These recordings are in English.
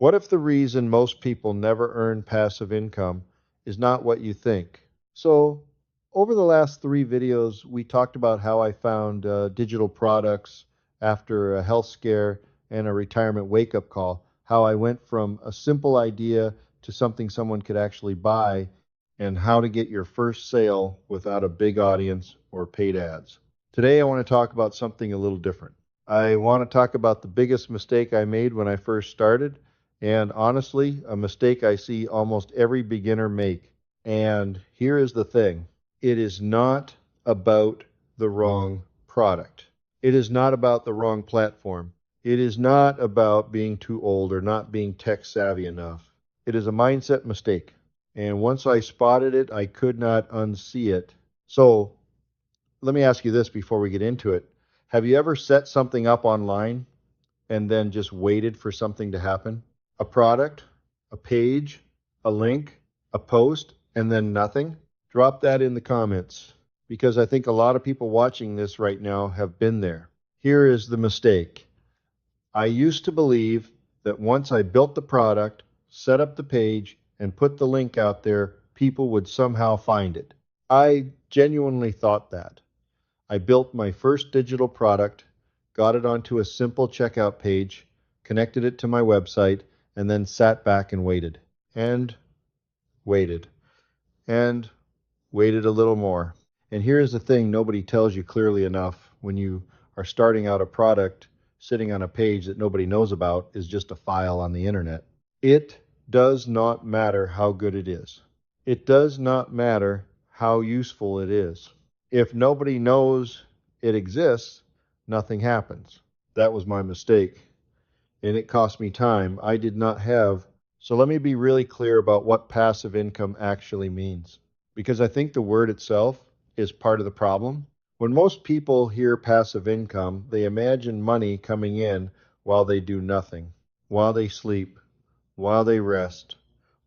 What if the reason most people never earn passive income is not what you think? So, over the last three videos, we talked about how I found digital products after a health scare and a retirement wake up call, how I went from a simple idea to something someone could actually buy, and how to get your first sale without a big audience or paid ads. Today, I want to talk about something a little different. I want to talk about the biggest mistake I made when I first started, and honestly, a mistake I see almost every beginner make. And here is the thing, it is not about the wrong product, it is not about the wrong platform, it is not about being too old or not being tech savvy enough. It is a mindset mistake. And once I spotted it, I could not unsee it. So let me ask you this before we get into it. Have you ever set something up online and then just waited for something to happen? A product, a page, a link, a post, and then nothing? Drop that in the comments because I think a lot of people watching this right now have been there. Here is the mistake. I used to believe that once I built the product, set up the page, and put the link out there, people would somehow find it. I genuinely thought that. I built my first digital product, got it onto a simple checkout page, connected it to my website, and then sat back and waited. And waited. And waited a little more. And here's the thing nobody tells you clearly enough when you are starting out a product sitting on a page that nobody knows about is just a file on the internet. It does not matter how good it is. It does not matter how useful it is. If nobody knows it exists, nothing happens. That was my mistake. And it cost me time I did not have. So let me be really clear about what passive income actually means, because I think the word itself is part of the problem. When most people hear passive income, they imagine money coming in while they do nothing, while they sleep, while they rest,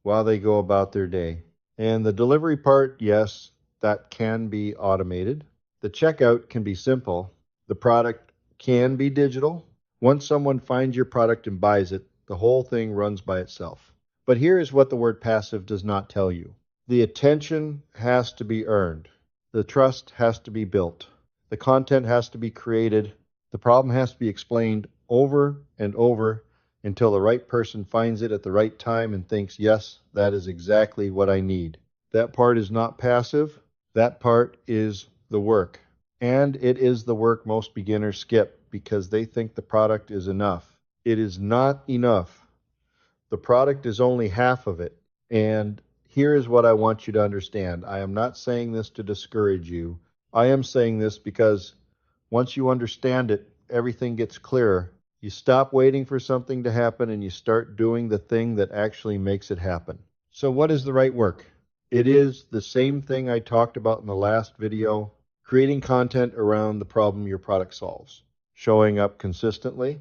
while they go about their day. And the delivery part, yes, that can be automated. The checkout can be simple. The product can be digital. Once someone finds your product and buys it, the whole thing runs by itself. But here is what the word passive does not tell you. The attention has to be earned. The trust has to be built. The content has to be created. The problem has to be explained over and over until the right person finds it at the right time and thinks, yes, that is exactly what I need. That part is not passive. That part is the work. And it is the work most beginners skip because they think the product is enough. It is not enough. The product is only half of it. And here is what I want you to understand. I am not saying this to discourage you. I am saying this because once you understand it, everything gets clearer. You stop waiting for something to happen and you start doing the thing that actually makes it happen. So what is the right work? It is the same thing I talked about in the last video, creating content around the problem your product solves, showing up consistently,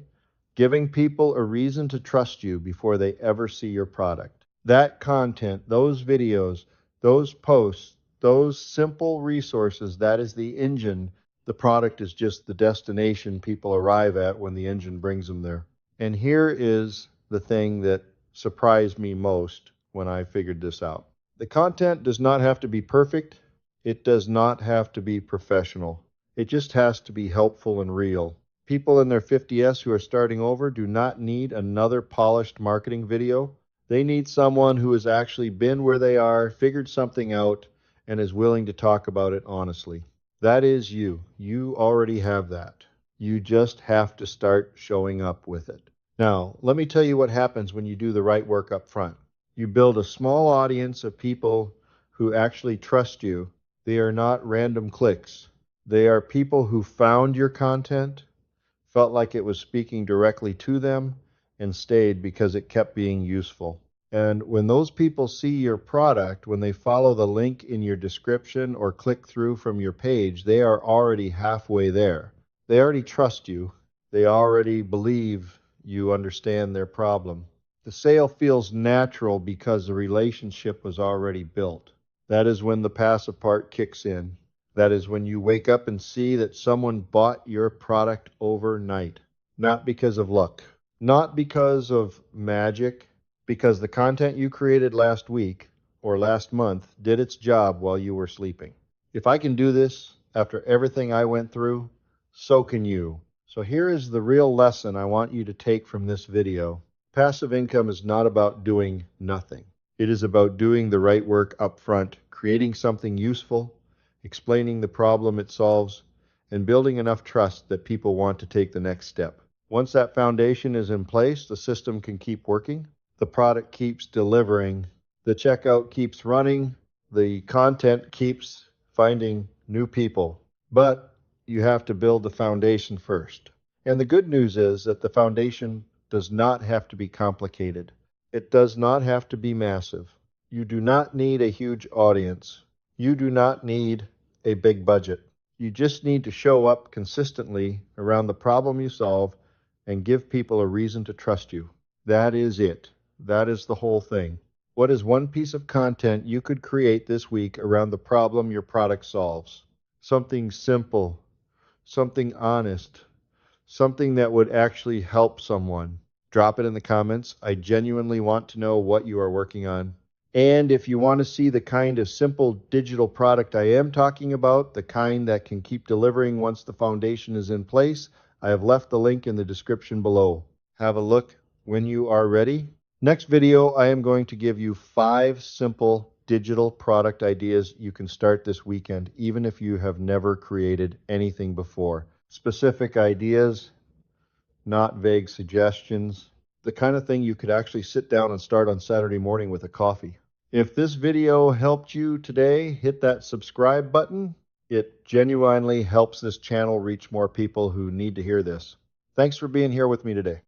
giving people a reason to trust you before they ever see your product. That content, those videos, those posts, those simple resources, that is the engine. The product is just the destination people arrive at when the engine brings them there. And here is the thing that surprised me most when I figured this out. The content does not have to be perfect. It does not have to be professional. It just has to be helpful and real. People in their 50s who are starting over do not need another polished marketing video. They need someone who has actually been where they are, figured something out, and is willing to talk about it honestly. That is you. You already have that. You just have to start showing up with it. Now, let me tell you what happens when you do the right work up front. You build a small audience of people who actually trust you. They are not random clicks. They are people who found your content, felt like it was speaking directly to them, and stayed because it kept being useful. And when those people see your product, when they follow the link in your description or click through from your page, they are already halfway there. They already trust you. They already believe you understand their problem. The sale feels natural because the relationship was already built. That is when the passive part kicks in. That is when you wake up and see that someone bought your product overnight, not because of luck, Not because of magic, because the content you created last week or last month did its job while you were sleeping. If I can do this after everything I went through, so can you. So here is the real lesson I want you to take from this video. Passive income is not about doing nothing. It is about doing the right work up front, creating something useful, explaining the problem it solves, and building enough trust that people want to take the next step. Once that foundation is in place, the system can keep working, the product keeps delivering, the checkout keeps running, the content keeps finding new people. But you have to build the foundation first. And the good news is that the foundation does not have to be complicated. It does not have to be massive. You do not need a huge audience. You do not need a big budget. You just need to show up consistently around the problem you solve and give people a reason to trust you. That is it. That is the whole thing. What is one piece of content you could create this week around the problem your product solves? Something simple, something honest, something that would actually help someone. Drop it in the comments. I genuinely want to know what you are working on. And if you want to see the kind of simple digital product I am talking about, the kind that can keep delivering once the foundation is in place, I have left the link in the description below. Have a look when you are ready. Next video, I am going to give you 5 simple digital product ideas you can start this weekend, even if you have never created anything before. Specific ideas, not vague suggestions. The kind of thing you could actually sit down and start on Saturday morning with a coffee. If this video helped you today, hit that subscribe button. It genuinely helps this channel reach more people who need to hear this. Thanks for being here with me today.